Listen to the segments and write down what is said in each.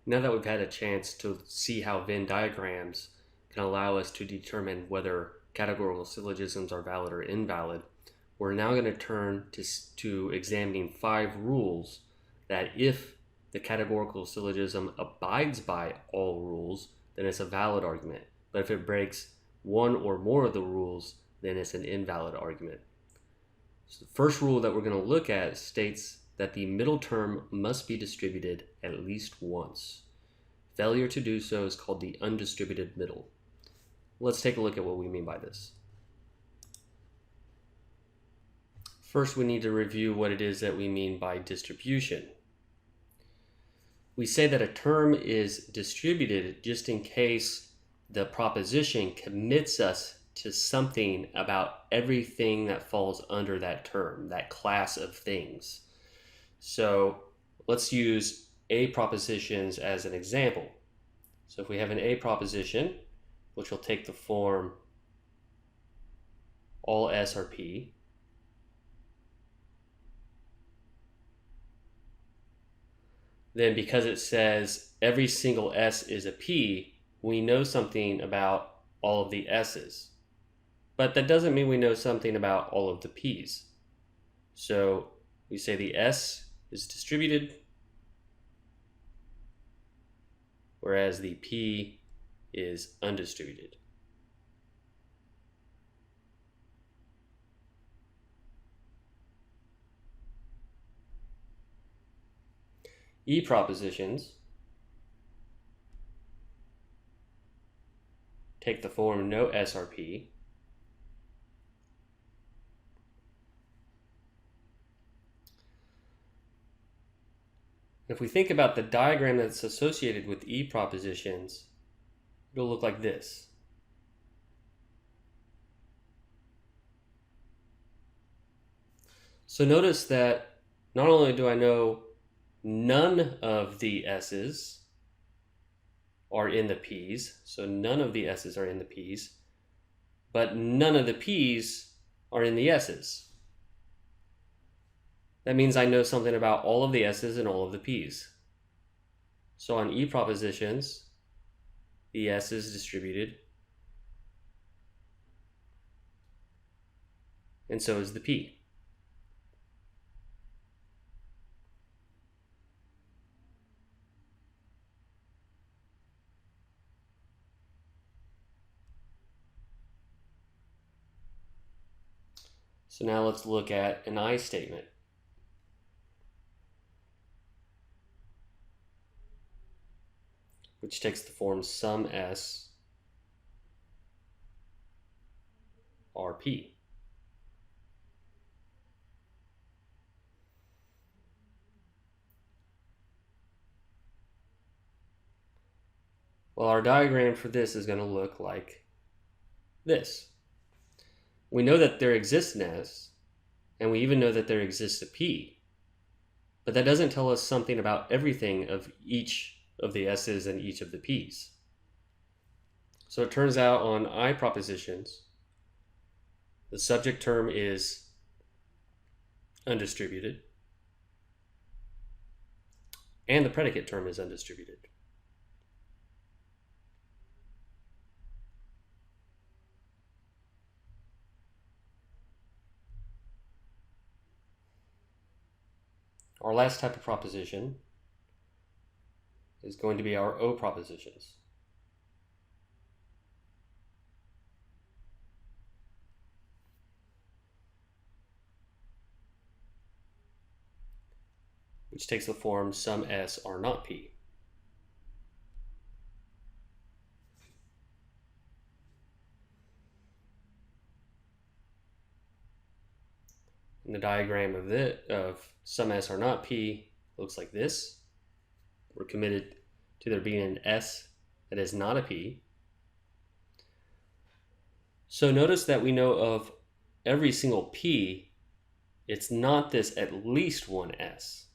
Now that we've had a chance to see how Venn diagrams can allow us to determine whether categorical syllogisms are valid or invalid, we're now going to turn to examining 5 rules that if the categorical syllogism abides by all rules, then it's a valid argument. But if it breaks one or more of the rules, then it's an invalid argument. So the first rule that we're going to look at states that the middle term must be distributed at least once. Failure to do so is called the undistributed middle. Let's take a look at what we mean by this. First, we need to review what it is that we mean by distribution. We say that a term is distributed just in case the proposition commits us to something about everything that falls under that term, that class of things. So let's use A propositions as an example. So if we have an A proposition, which will take the form all S are P, then because it says every single S is a P, we know something about all of the S's. But that doesn't mean we know something about all of the P's. So we say the S is distributed, whereas the P is undistributed. E propositions take the form no S are P. If we think about the diagram that's associated with E propositions, it'll look like this. So notice that not only do I know none of the S's are in the P's, so none of the S's are in the P's, but none of the P's are in the S's. That means I know something about all of the S's and all of the P's. So on E propositions, the S is distributed, and so is the P. So now let's look at an I statement. Which takes the form sum S R P. Well, our diagram for this is going to look like this. We know that there exists an S, and we even know that there exists a P, but that doesn't tell us something about everything of each of the S's and each of the P's. So it turns out on I propositions, the subject term is undistributed, and the predicate term is undistributed. Our last type of proposition is going to be our O propositions. Which takes the form sum S are not P. And the diagram of sum S are not P looks like this. We're committed to there being an S that is not a P. So notice that we know of every single P, it's not this at least one S.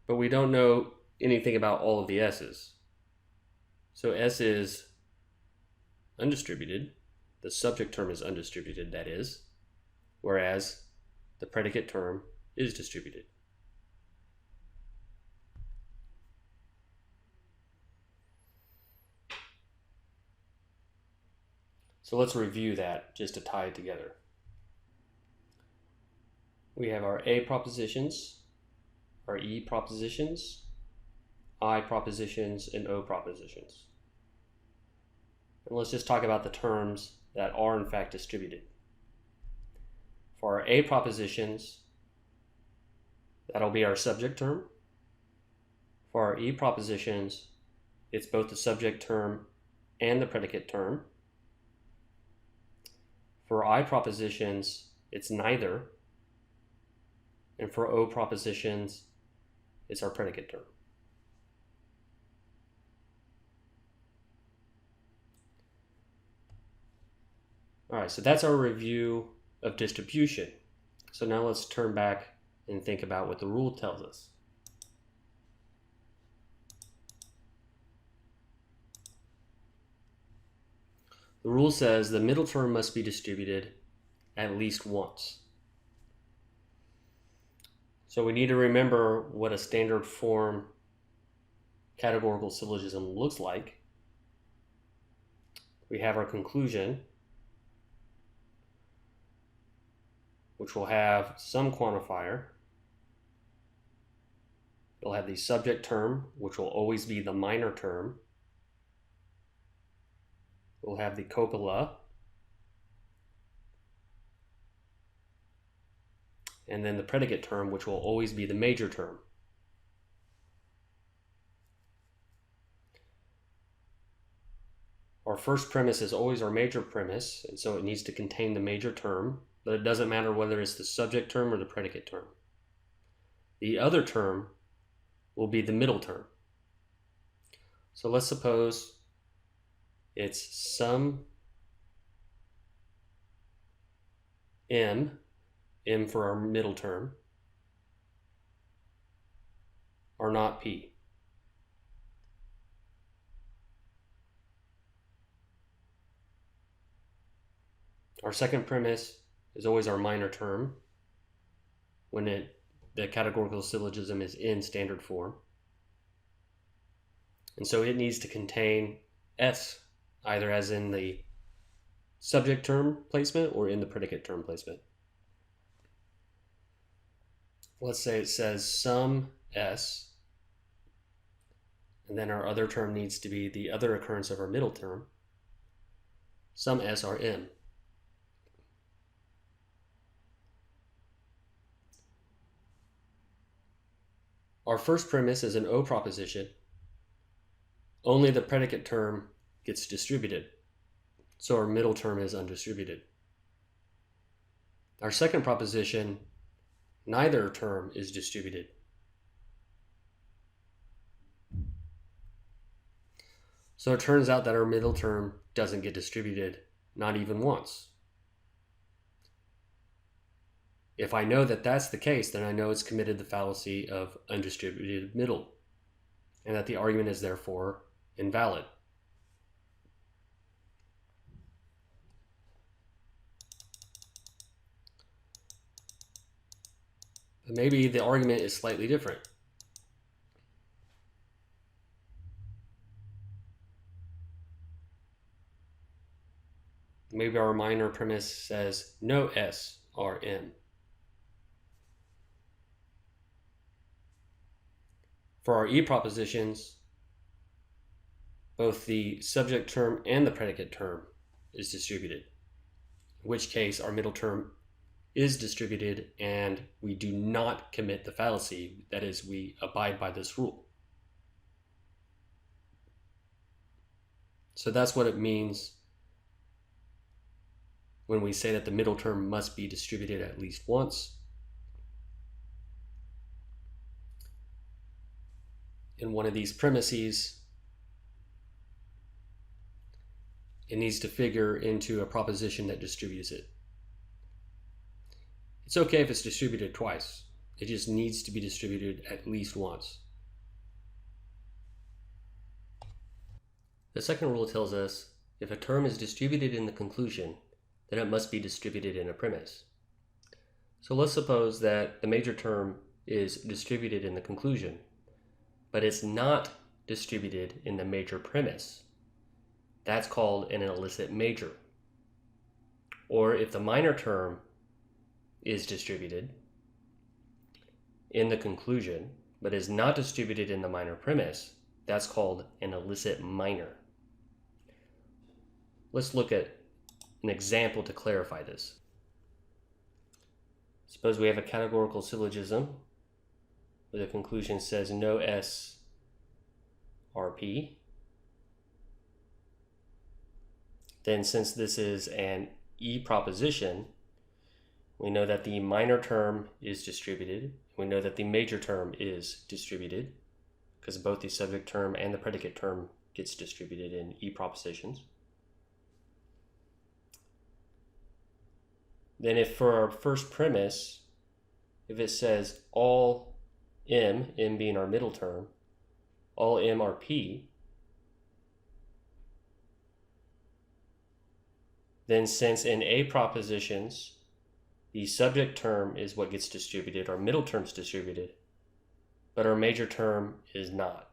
But we don't know anything about all of the S's. So S is undistributed. The subject term is undistributed, that is, whereas the predicate term is distributed. So let's review that just to tie it together. We have our A propositions, our E propositions, I propositions, and O propositions. And let's just talk about the terms that are in fact distributed. For our A propositions, that'll be our subject term. For our E propositions, it's both the subject term and the predicate term. For I propositions, it's neither. And for O propositions, it's our predicate term. All right, so that's our review of distribution. So now let's turn back and think about what the rule tells us. The rule says the middle term must be distributed at least once. So we need to remember what a standard form categorical syllogism looks like. We have our conclusion, which will have some quantifier. It'll have the subject term, which will always be the minor term. We'll have the copula, and then the predicate term, which will always be the major term. Our first premise is always our major premise, and so it needs to contain the major term, but it doesn't matter whether it's the subject term or the predicate term. The other term will be the middle term. So let's suppose it's some m for our middle term, are not p. Our second premise is always our minor term when the categorical syllogism is in standard form. And so it needs to contain s, either as in the subject term placement or in the predicate term placement. Let's say it says some s, and then our other term needs to be the other occurrence of our middle term. Some s are m. Our first premise is an O proposition. Only the predicate term gets distributed, so our middle term is undistributed. Our second proposition, neither term is distributed. So it turns out that our middle term doesn't get distributed, not even once. If I know that that's the case, then I know it's committed the fallacy of undistributed middle, and that the argument is therefore invalid. But maybe the argument is slightly different. Maybe our minor premise says no s are m. For our E propositions, both the subject term and the predicate term is distributed, in which case our middle term is distributed and we do not commit the fallacy, that is, we abide by this rule. So that's what it means when we say that the middle term must be distributed at least once. In one of these premises, it needs to figure into a proposition that distributes it. It's okay if it's distributed twice. It just needs to be distributed at least once. The second rule tells us if a term is distributed in the conclusion, then it must be distributed in a premise. So let's suppose that the major term is distributed in the conclusion, but it's not distributed in the major premise. That's called an illicit major. Or if the minor term is distributed in the conclusion, but is not distributed in the minor premise, that's called an illicit minor. Let's look at an example to clarify this. Suppose we have a categorical syllogism where the conclusion says no S RP. Then since this is an E proposition, we know that the minor term is distributed. We know that the major term is distributed because both the subject term and the predicate term gets distributed in E propositions. Then if for our first premise, if it says all M being our middle term, all M are P, then since in A propositions, the subject term is what gets distributed, our middle term's distributed, but our major term is not.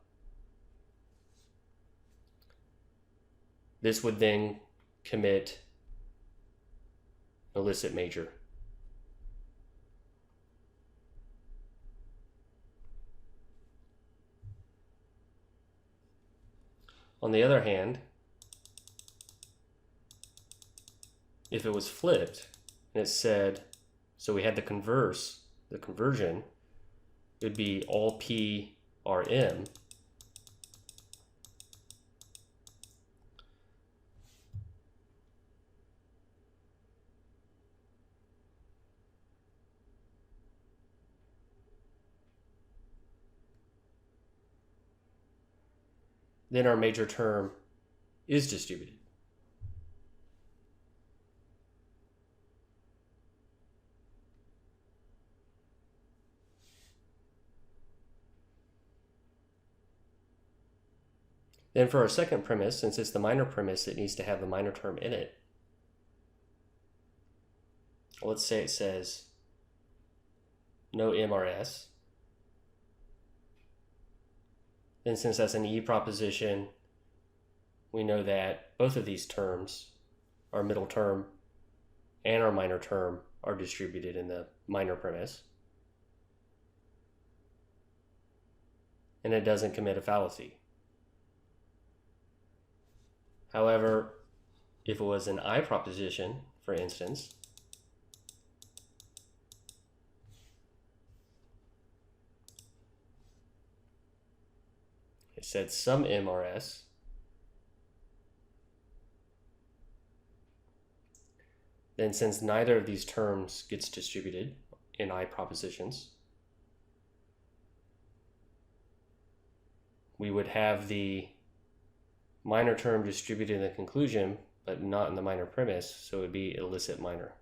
This would then commit illicit major. On the other hand, if it was flipped and it said, so we had the conversion, it would be all P are M. Then our major term is distributed. Then for our second premise, since it's the minor premise, it needs to have the minor term in it. Let's say it says no MRS. Then since that's an E proposition, we know that both of these terms, our middle term and our minor term, are distributed in the minor premise. And it doesn't commit a fallacy. However, if it was an I proposition, for instance, it said some MRS, then since neither of these terms gets distributed in I propositions, we would have the minor term distributed in the conclusion, but not in the minor premise, so it would be illicit minor.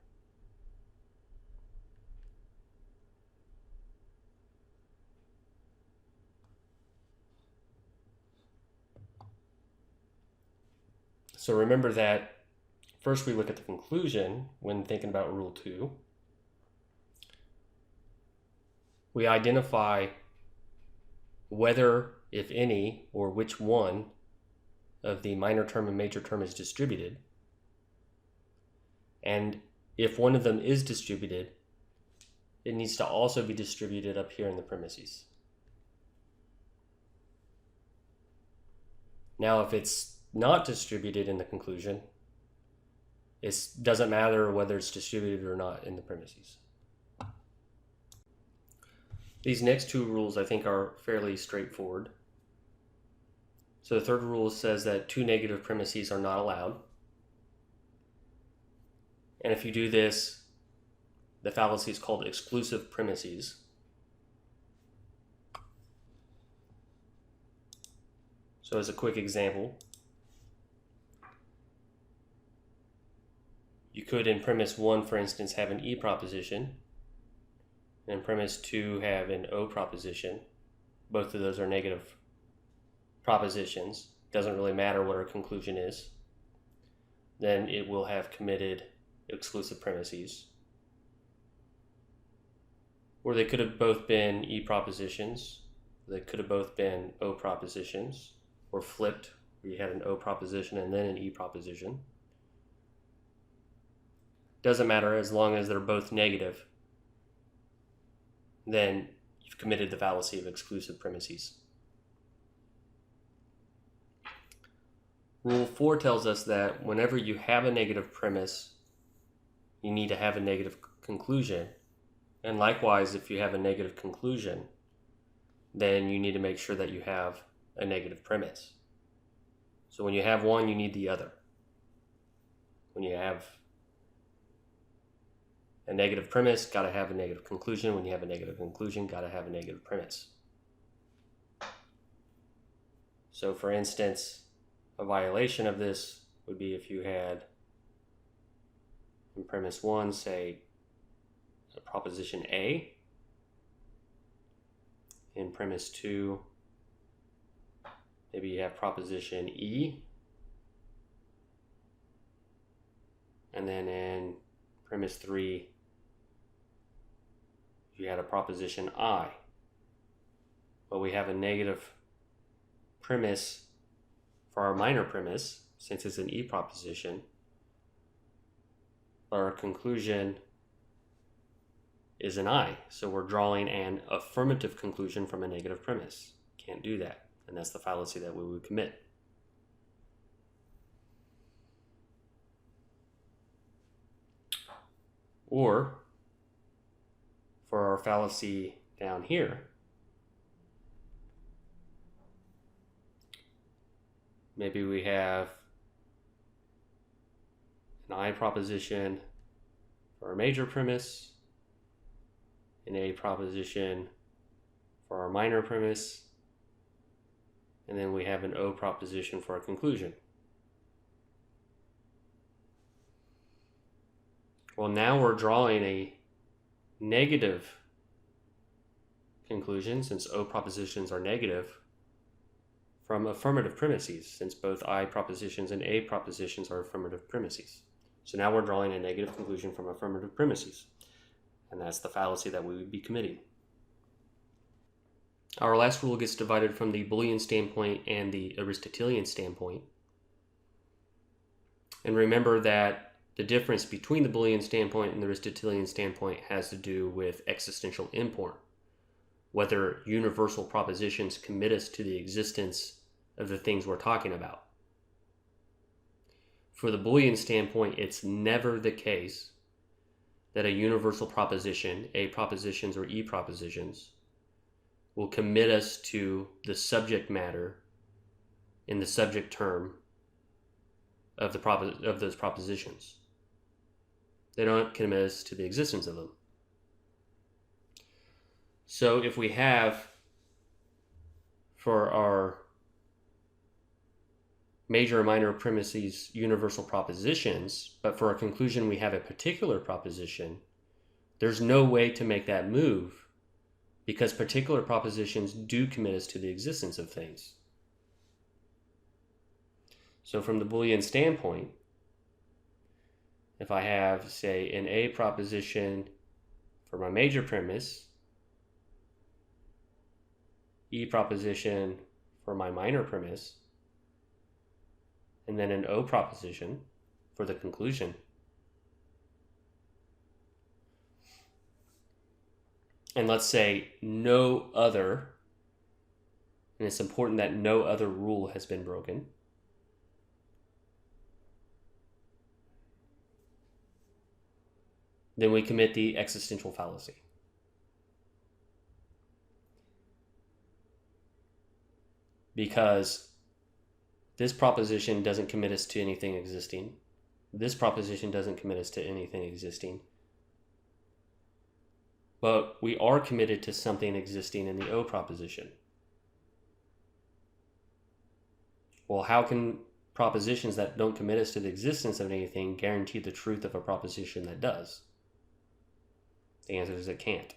So remember that first we look at the conclusion when thinking about Rule 2. We identify whether, if any, or which one of the minor term and major term is distributed. And if one of them is distributed, it needs to also be distributed up here in the premises. Now, if it's not distributed in the conclusion, it doesn't matter whether it's distributed or not in the premises. These next two rules I think are fairly straightforward. So the third rule says that two negative premises are not allowed. And if you do this, the fallacy is called exclusive premises. So as a quick example, you could in premise 1, for instance, have an E proposition, and in premise 2 have an O proposition. Both of those are negative propositions. Doesn't really matter what our conclusion is. Then it will have committed exclusive premises. Or they could have both been E propositions. They could have both been O propositions, or flipped, where you had an O proposition and then an E proposition. doesn't matter as long as they're both negative, then you've committed the fallacy of exclusive premises. Rule 4 tells us that whenever you have a negative premise, you need to have a negative conclusion. And likewise, if you have a negative conclusion, then you need to make sure that you have a negative premise. So when you have one, you need the other. When you have a negative premise, got to have a negative conclusion. When you have a negative conclusion, got to have a negative premise. So for instance, a violation of this would be if you had in premise 1, say, a proposition A. In premise 2, maybe you have proposition E. And then in premise 3, you had a proposition I. Well, we have a negative premise for our minor premise, since it's an E proposition. Our conclusion is an I. So we're drawing an affirmative conclusion from a negative premise. Can't do that. And that's the fallacy that we would commit. Or, for our fallacy down here, maybe we have an I proposition for our major premise, an A proposition for our minor premise, and then we have an O proposition for our conclusion. Well, now we're drawing a negative conclusion, since O propositions are negative, from affirmative premises, since both I propositions and A propositions are affirmative premises. So now we're drawing a negative conclusion from affirmative premises, and that's the fallacy that we would be committing. Our last rule gets divided from the Boolean standpoint and the Aristotelian standpoint. And remember that the difference between the Boolean standpoint and the Aristotelian standpoint has to do with existential import, whether universal propositions commit us to the existence of the things we're talking about. For the Boolean standpoint, it's never the case that a universal proposition, A propositions or E propositions, will commit us to the subject matter in the subject term of those propositions. They don't commit us to the existence of them. So if we have, for our major or minor premises, universal propositions, but for a conclusion we have a particular proposition, there's no way to make that move, because particular propositions do commit us to the existence of things. So from the Boolean standpoint, if I have, say, an A proposition for my major premise, E proposition for my minor premise, and then an O proposition for the conclusion, and let's say no other, and it's important that no other rule has been broken, then we commit the existential fallacy. Because this proposition doesn't commit us to anything existing. This proposition doesn't commit us to anything existing. But we are committed to something existing in the O proposition. Well, how can propositions that don't commit us to the existence of anything guarantee the truth of a proposition that does? The answer is it can't.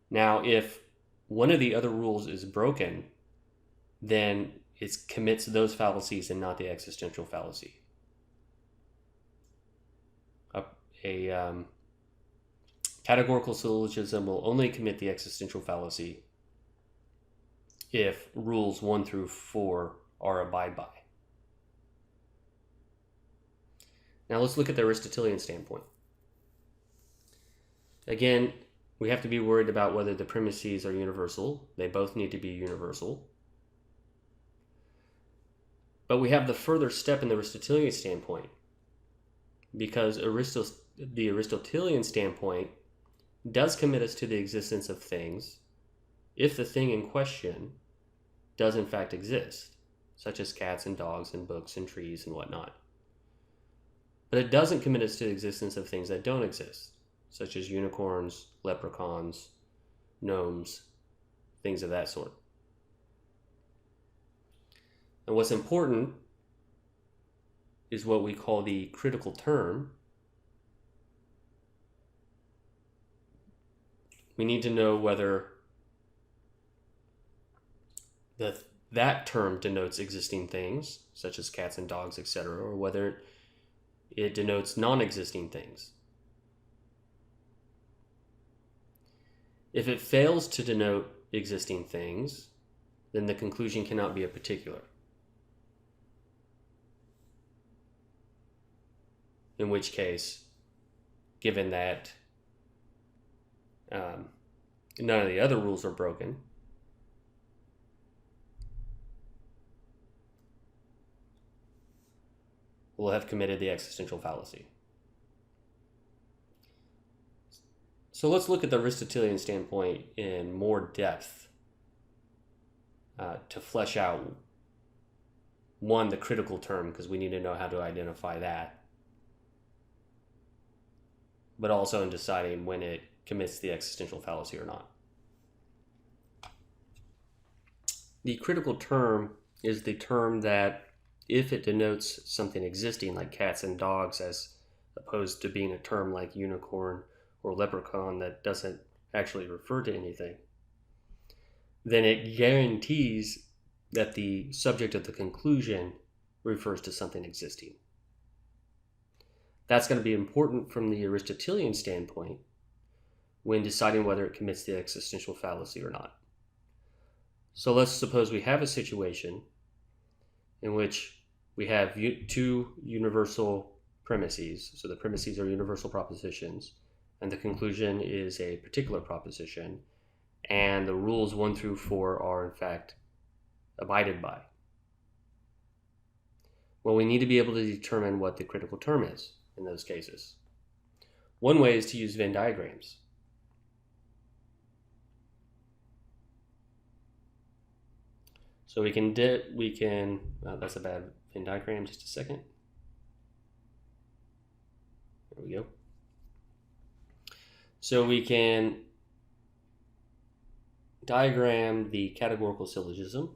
Now, if one of the other rules is broken, then it commits those fallacies and not the existential fallacy. A categorical syllogism will only commit the existential fallacy if rules 1 through 4 are abide by. Now let's look at the Aristotelian standpoint. Again, we have to be worried about whether the premises are universal. They both need to be universal. But we have the further step in the Aristotelian standpoint, because the Aristotelian standpoint does commit us to the existence of things if the thing in question does in fact exist, such as cats and dogs and books and trees and whatnot. But it doesn't commit us to the existence of things that don't exist, such as unicorns, leprechauns, gnomes, things of that sort. And what's important is what we call the critical term. We need to know whether that term denotes existing things, such as cats and dogs, etc., or whether it denotes non-existing things. If it fails to denote existing things, then the conclusion cannot be a particular. In which case, given that none of the other rules are broken, we'll have committed the existential fallacy. So let's look at the Aristotelian standpoint in more depth to flesh out, one, the critical term, because we need to know how to identify that, but also in deciding when it commits the existential fallacy or not. The critical term is the term that, if it denotes something existing like cats and dogs, as opposed to being a term like unicorn or leprechaun that doesn't actually refer to anything, then it guarantees that the subject of the conclusion refers to something existing. That's going to be important from the Aristotelian standpoint when deciding whether it commits the existential fallacy or not. So let's suppose we have a situation in which we have two universal premises. So the premises are universal propositions, and the conclusion is a particular proposition, and the rules 1 through 4 are in fact abided by. Well, we need to be able to determine what the critical term is in those cases. One way is to use Venn diagrams. So we can that's a bad Venn diagram, just a second. There we go. So we can diagram the categorical syllogism.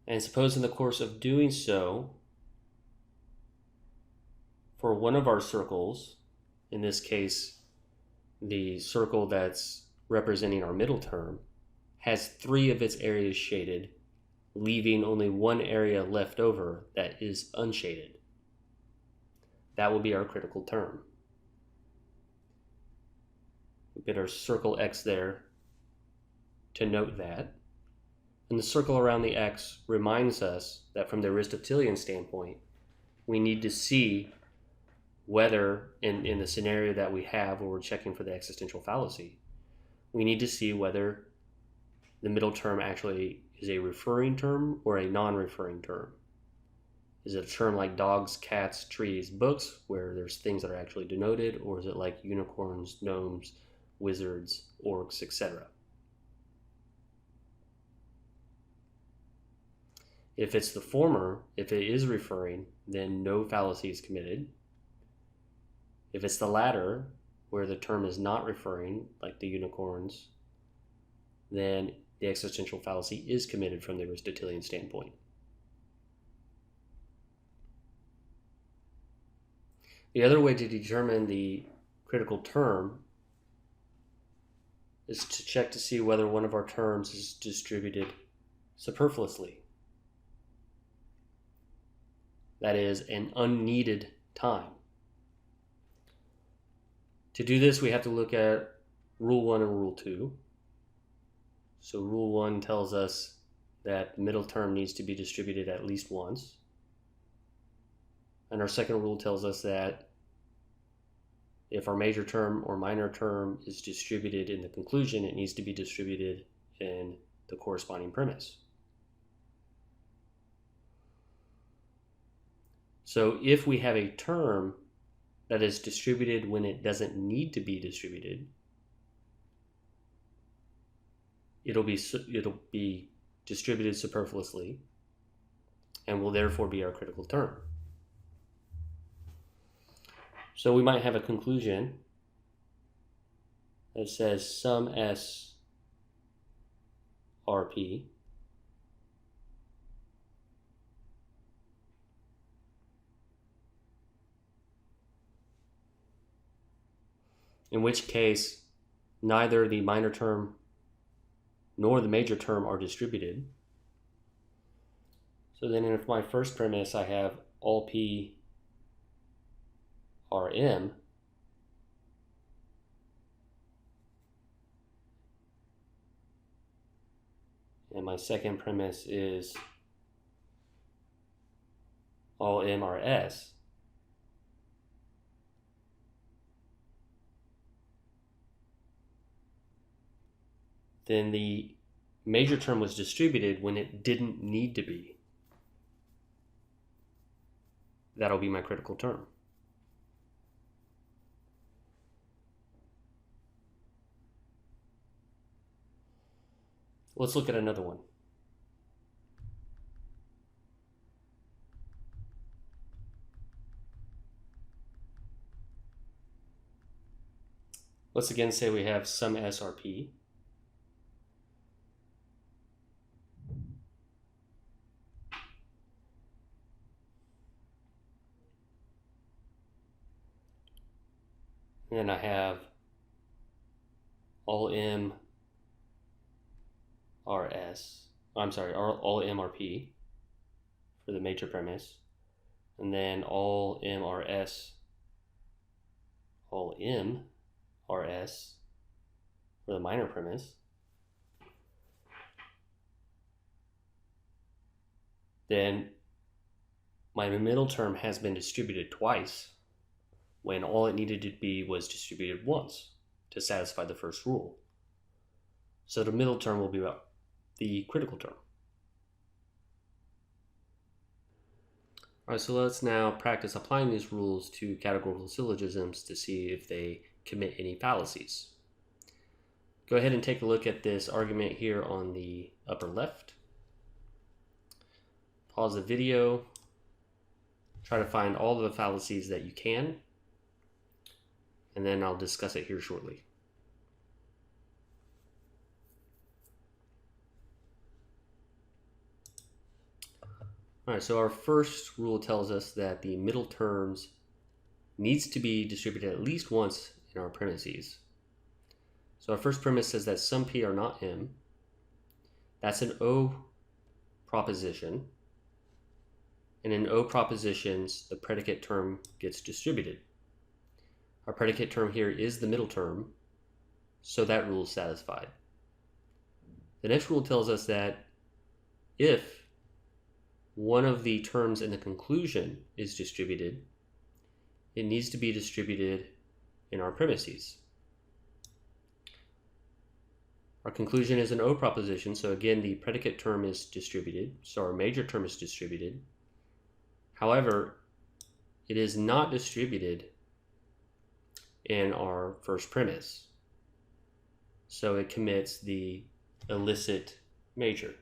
And suppose in the course of doing so, for one of our circles, in this case, the circle that's representing our middle term, has 3 of its areas shaded, leaving only one area left over that is unshaded. That will be our critical term. We put our circle X there to note that. And the circle around the X reminds us that from the Aristotelian standpoint, we need to see whether, in the scenario that we have where we're checking for the existential fallacy, we need to see whether the middle term actually is a referring term or a non-referring term. Is it a term like dogs, cats, trees, books, where there's things that are actually denoted, or is it like unicorns, gnomes, wizards, orcs, etc.? If it's the former, if it is referring, then no fallacy is committed. If it's the latter, where the term is not referring, like the unicorns, then the existential fallacy is committed from the Aristotelian standpoint. The other way to determine the critical term is to check to see whether one of our terms is distributed superfluously. That is, an unneeded time. To do this, we have to look at Rule 1 and Rule 2. So Rule 1 tells us that the middle term needs to be distributed at least once. And our second rule tells us that if our major term or minor term is distributed in the conclusion, it needs to be distributed in the corresponding premise. So if we have a term that is distributed when it doesn't need to be distributed, it'll be distributed superfluously and will therefore be our critical term. So we might have a conclusion that says some S RP in which case neither the minor term nor the major term are distributed. So then in my first premise, I have all P are M. And my second premise is all M are S. Then the major term was distributed when it didn't need to be. That'll be my critical term. Let's look at another one. Let's again say we have some SRP. And then I have all M RS, all MRP for the major premise, and then all MRS, all MRS for the minor premise. Then my middle term has been distributed twice when all it needed to be was distributed once to satisfy the first rule. So the middle term will be about the critical term. All right, so let's now practice applying these rules to categorical syllogisms to see if they commit any fallacies. Go ahead and take a look at this argument here on the upper left. Pause the video. Try to find all of the fallacies that you can, and then I'll discuss it here shortly. All right, so our first rule tells us that the middle terms needs to be distributed at least once in our premises. So our first premise says that some P are not M. That's an O proposition. And in O propositions, the predicate term gets distributed. Our predicate term here is the middle term, so that rule is satisfied. The next rule tells us that if one of the terms in the conclusion is distributed, it needs to be distributed in our premises. Our conclusion is an O proposition, so again the predicate term is distributed, so our major term is distributed. However, it is not distributed in our first premise, so it commits the illicit major.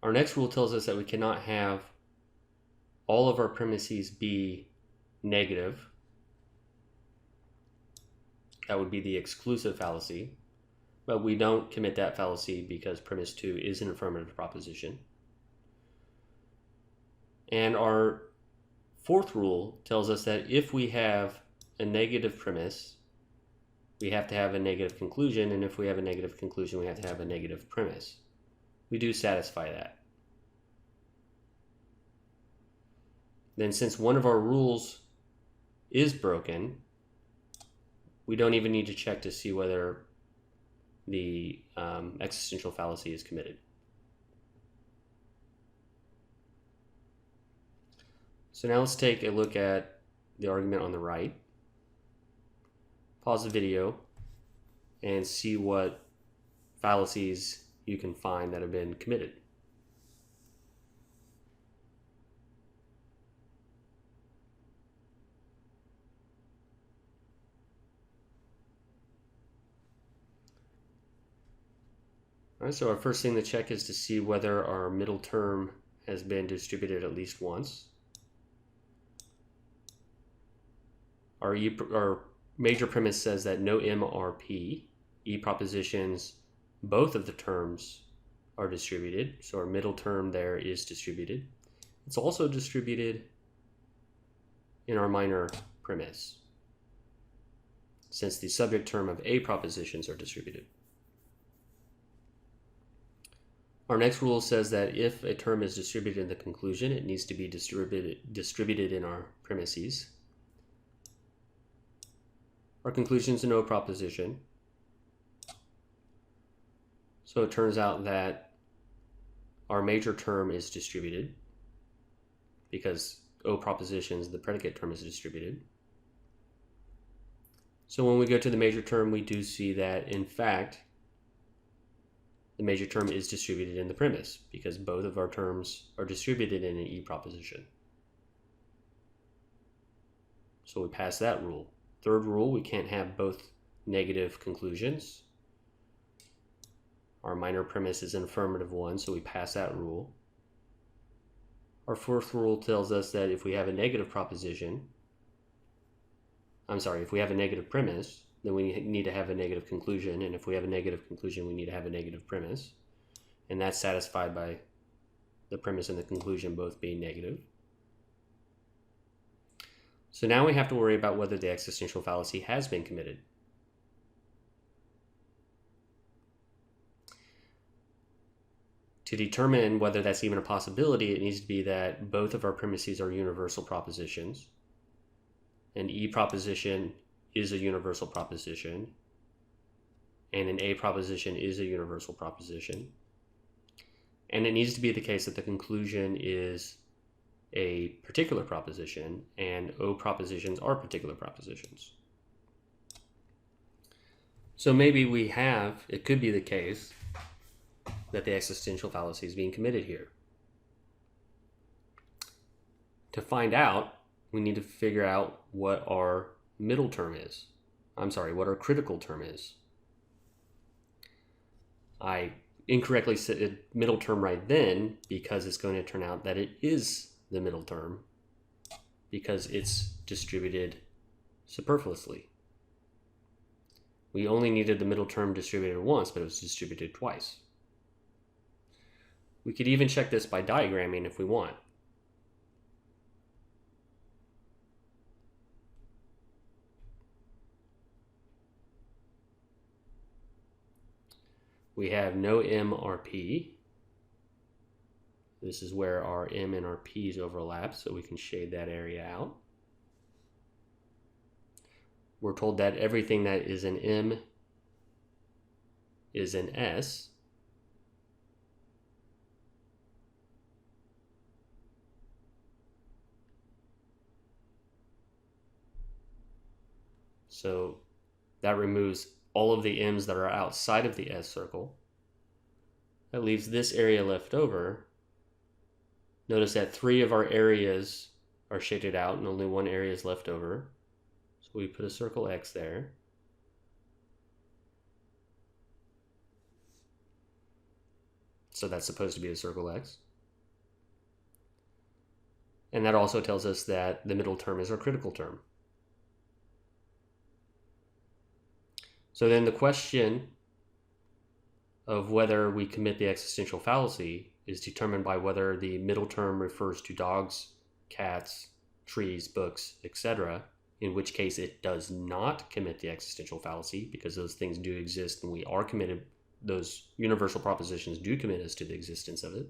Our next rule tells us that we cannot have all of our premises be negative. That would be the exclusive fallacy, but we don't commit that fallacy because premise 2 is an affirmative proposition. And our fourth rule tells us that if we have a negative premise, we have to have a negative conclusion, and if we have a negative conclusion, we have to have a negative premise. We do satisfy that. Then since one of our rules is broken, we don't even need to check to see whether the existential fallacy is committed. So now let's take a look at the argument on the right. Pause the video and see what fallacies you can find that have been committed. All right, so our first thing to check is to see whether our middle term has been distributed at least once. Our major premise says that no M are P. E propositions, both of the terms are distributed. So our middle term there is distributed. It's also distributed in our minor premise, since the subject term of A propositions are distributed. Our next rule says that if a term is distributed in the conclusion, it needs to be distributed in our premises. Our conclusion is an O proposition. So it turns out that our major term is distributed because O propositions, the predicate term, is distributed. So when we go to the major term, we do see that, in fact, the major term is distributed in the premise because both of our terms are distributed in an E proposition. So we pass that rule. Third rule, we can't have both negative conclusions. Our minor premise is an affirmative one, so we pass that rule. Our fourth rule tells us that if we have a negative proposition, if we have a negative premise, then we need to have a negative conclusion. And if we have a negative conclusion, we need to have a negative premise. And that's satisfied by the premise and the conclusion both being negative. So now we have to worry about whether the existential fallacy has been committed. To determine whether that's even a possibility, it needs to be that both of our premises are universal propositions. An E proposition is a universal proposition, and an A proposition is a universal proposition. And it needs to be the case that the conclusion is a particular proposition, and O propositions are particular propositions. So maybe it could be the case that the existential fallacy is being committed here. To find out, we need to figure out what our middle term is. What our critical term is. I incorrectly said middle term right then because it's going to turn out that it is the middle term because it's distributed superfluously. We only needed the middle term distributed once, but it was distributed twice. We could even check this by diagramming if we want. We have no M or P. This is where our M and our P's overlap, so we can shade that area out. We're told that everything that is an M is an S. So that removes all of the M's that are outside of the S circle. That leaves this area left over. Notice that 3 of our areas are shaded out and only 1 area is left over. So we put a circle X there. So that's supposed to be a circle X. And that also tells us that the middle term is our critical term. So then the question of whether we commit the existential fallacy is determined by whether the middle term refers to dogs, cats, trees, books, etc., in which case it does not commit the existential fallacy because those things do exist and we are committed, those universal propositions do commit us to the existence of it.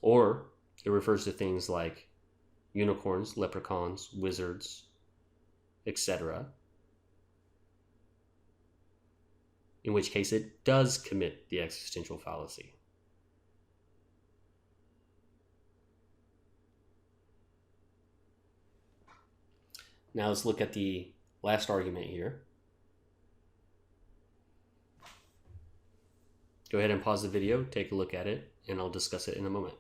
Or it refers to things like unicorns, leprechauns, wizards, etc., in which case it does commit the existential fallacy. Now let's look at the last argument here. Go ahead and pause the video, take a look at it, and I'll discuss it in a moment.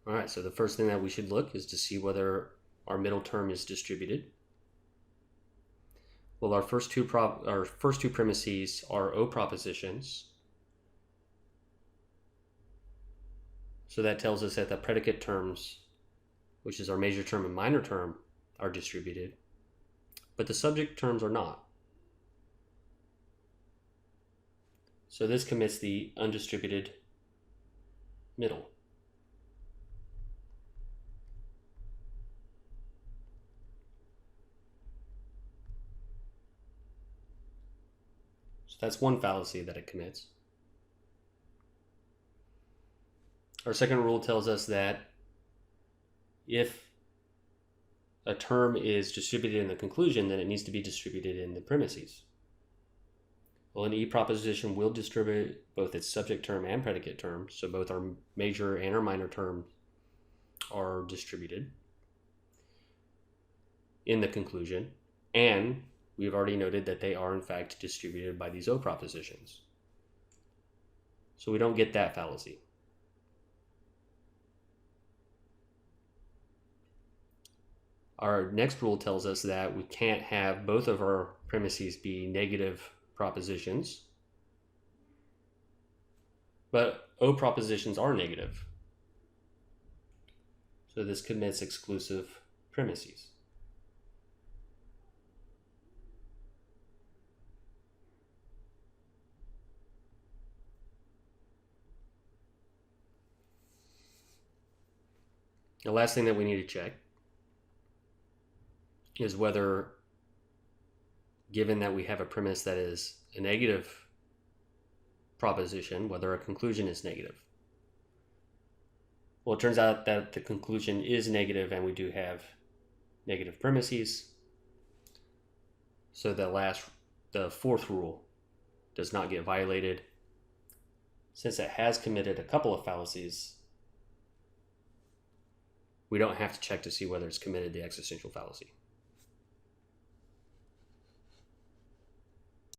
All right, so the first thing that we should look is to see whether our middle term is distributed. Well, our first two premises are O propositions. So that tells us that the predicate terms, which is our major term and minor term, are distributed, but the subject terms are not. So this commits the undistributed middle. So that's one fallacy that it commits. Our second rule tells us that if a term is distributed in the conclusion, then it needs to be distributed in the premises. Well, an E proposition will distribute both its subject term and predicate term, so both our major and our minor terms are distributed in the conclusion, and we've already noted that they are in fact distributed by these O propositions. So we don't get that fallacy. Our next rule tells us that we can't have both of our premises be negative propositions, but O propositions are negative. So this commits exclusive premises. The last thing that we need to check is whether, given that we have a premise that is a negative proposition, whether a conclusion is negative. Well, it turns out that the conclusion is negative and we do have negative premises. So the fourth rule does not get violated. Since it has committed a couple of fallacies, we don't have to check to see whether it's committed the existential fallacy.